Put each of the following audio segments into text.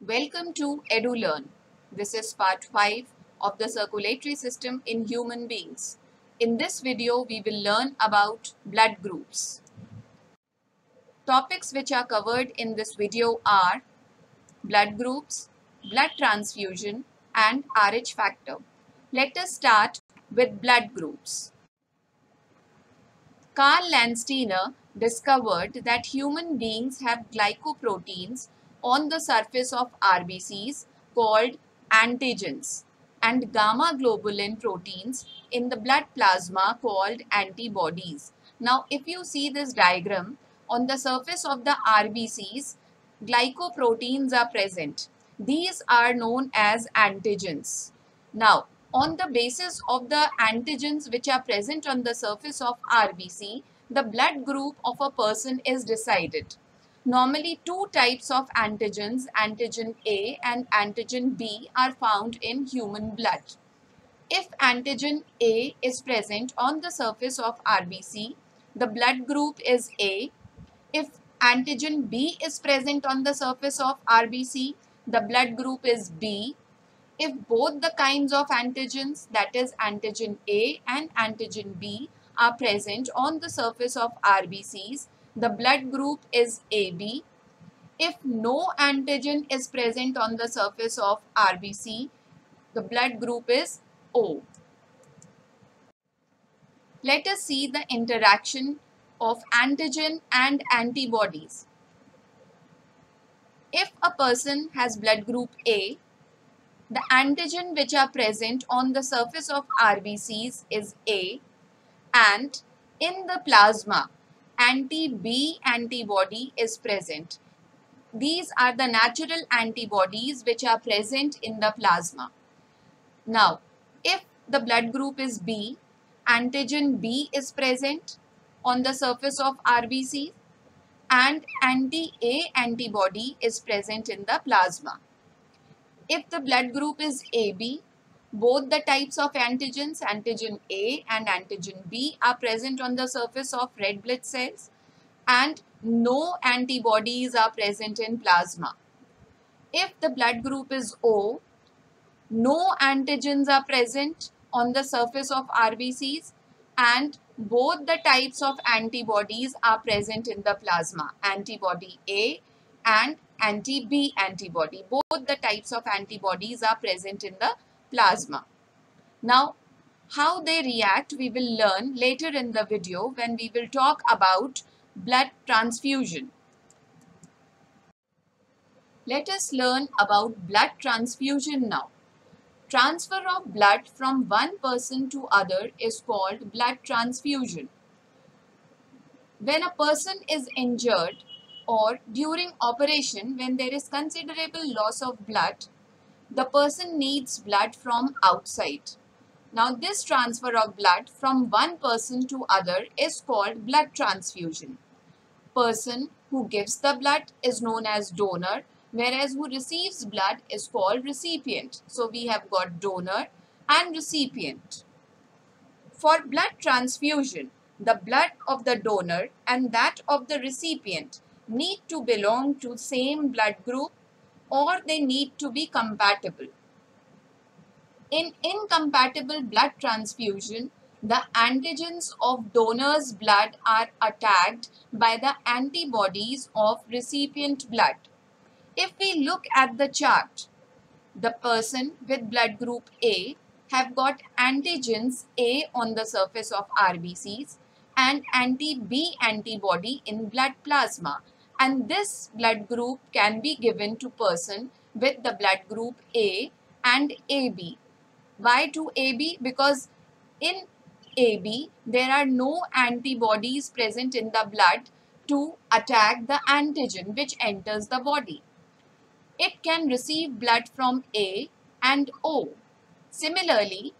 Welcome to EduLearn. This is part 5 of the circulatory system in human beings. In this video, we will learn about blood groups. Topics which are covered in this video are blood groups, blood transfusion, and Rh factor. Let us start with blood groups. Karl Landsteiner discovered that human beings have glycoproteins on the surface of RBCs called antigens and gamma globulin proteins in the blood plasma called antibodies. Now, if you see this diagram, on the surface of the RBCs, glycoproteins are present. These are known as antigens. Now, on the basis of the antigens which are present on the surface of RBC, the blood group of a person is decided. Normally, two types of antigens, antigen A and antigen B, are found in human blood. If antigen A is present on the surface of RBC, the blood group is A. If antigen B is present on the surface of RBC, the blood group is B. If both the kinds of antigens, that is antigen A and antigen B, are present on the surface of RBCs, the blood group is AB. If no antigen is present on the surface of RBC, the blood group is O. Let us see the interaction of antigen and antibodies. If a person has blood group A, the antigen which are present on the surface of RBCs is A, and in the plasma, anti-B antibody is present. These are the natural antibodies which are present in the plasma. Now, if the blood group is B, antigen B is present on the surface of RBC and anti-A antibody is present in the plasma. If the blood group is AB, both the types of antigens, antigen A and antigen B, are present on the surface of red blood cells and no antibodies are present in plasma. If the blood group is O, no antigens are present on the surface of RBCs and both the types of antibodies are present in the plasma, antibody A and anti-B antibody. Both the types of antibodies are present in the plasma. Now, how they react we will learn later in the video when we will talk about blood transfusion. Let us learn about blood transfusion now. Transfer of blood from one person to other is called blood transfusion. When a person is injured or during operation when there is considerable loss of blood, the person needs blood from outside. Now this transfer of blood from one person to other is called blood transfusion. Person who gives the blood is known as donor, whereas who receives blood is called recipient. So we have got donor and recipient. For blood transfusion, the blood of the donor and that of the recipient need to belong to same blood group or they need to be compatible. In incompatible blood transfusion, the antigens of donor's blood are attacked by the antibodies of recipient blood. If we look at the chart, the person with blood group A have got antigens A on the surface of RBCs and anti-B antibody in blood plasma, and this blood group can be given to person with the blood group A and AB. Why to AB? Because in AB there are no antibodies present in the blood to attack the antigen which enters the body. It can receive blood from A and O. Similarly,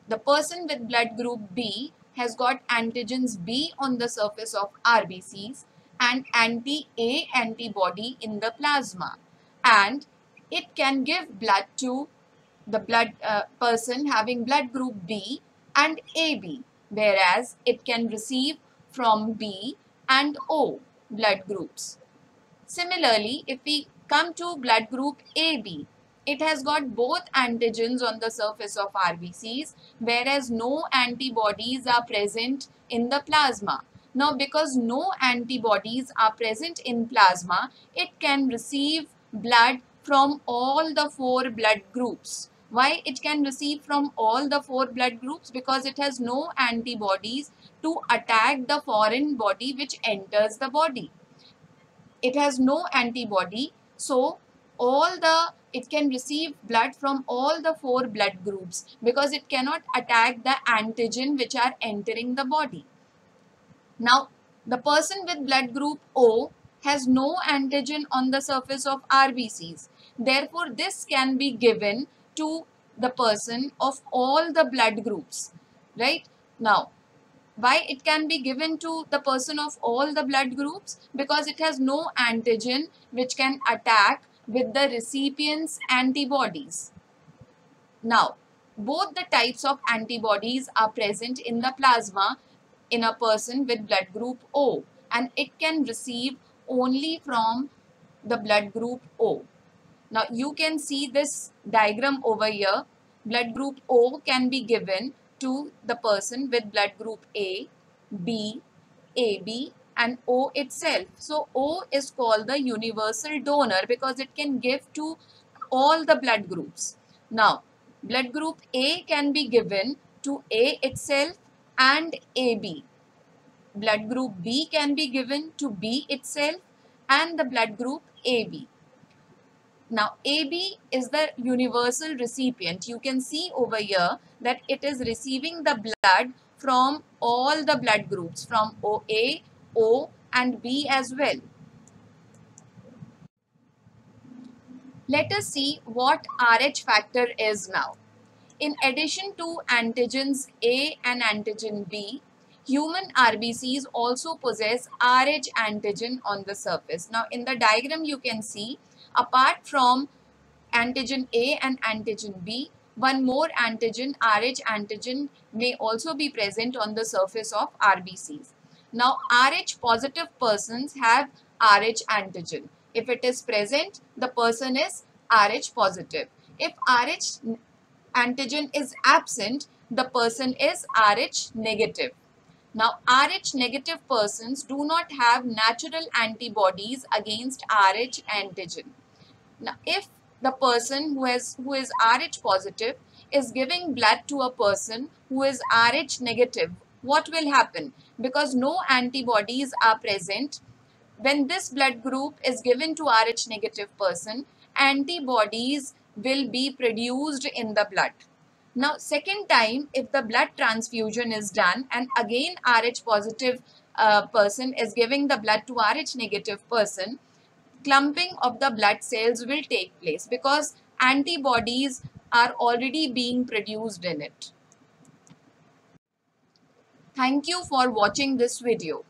the person with blood group B has got antigens B on the surface of RBCs and anti-A antibody in the plasma, and it can give blood to the person having blood group B and AB, whereas it can receive from B and O blood groups. Similarly, if we Come to blood group AB. It has got both antigens on the surface of RBCs, whereas no antibodies are present in the plasma. Now, because no antibodies are present in plasma, it can receive blood from all the four blood groups. Why it can receive from all the four blood groups? Because it has no antibodies to attack the foreign body which enters the body. It has no antibody, so it can receive blood from all the four blood groups because it cannot attack the antigen which are entering the body. Now, the person with blood group O has no antigen on the surface of RBCs. Therefore, this can be given to the person of all the blood groups, right? Now, why it can be given to the person of all the blood groups? Because it has no antigen which can attack with the recipient's antibodies. Now, both the types of antibodies are present in the plasma in a person with blood group O, and it can receive only from the blood group O. Now, you can see this diagram over here. Blood group O can be given to the person with blood group A, B, AB and O itself. So, O is called the universal donor because it can give to all the blood groups. Now, blood group A can be given to A itself and AB. Blood group B can be given to B itself and the blood group AB. Now, AB is the universal recipient. You can see over here that it is receiving the blood from all the blood groups, from OA, O and B as well. Let us see what RH factor is now. In addition to antigens A and antigen B, human RBCs also possess RH antigen on the surface. Now, in the diagram you can see, apart from antigen A and antigen B, one more antigen, RH antigen, may also be present on the surface of RBCs. Now, RH positive persons have RH antigen. If it is present, the person is RH positive. If RH antigen is absent, the person is RH negative. Now, RH negative persons do not have natural antibodies against RH antigen. Now, if the person who is RH positive is giving blood to a person who is RH negative, what will happen? Because no antibodies are present, when this blood group is given to RH negative person, antibodies will be produced in the blood. Now, second time, if the blood transfusion is done and again RH positive person is giving the blood to RH negative person, clumping of the blood cells will take place because antibodies are already being produced in it. Thank you for watching this video.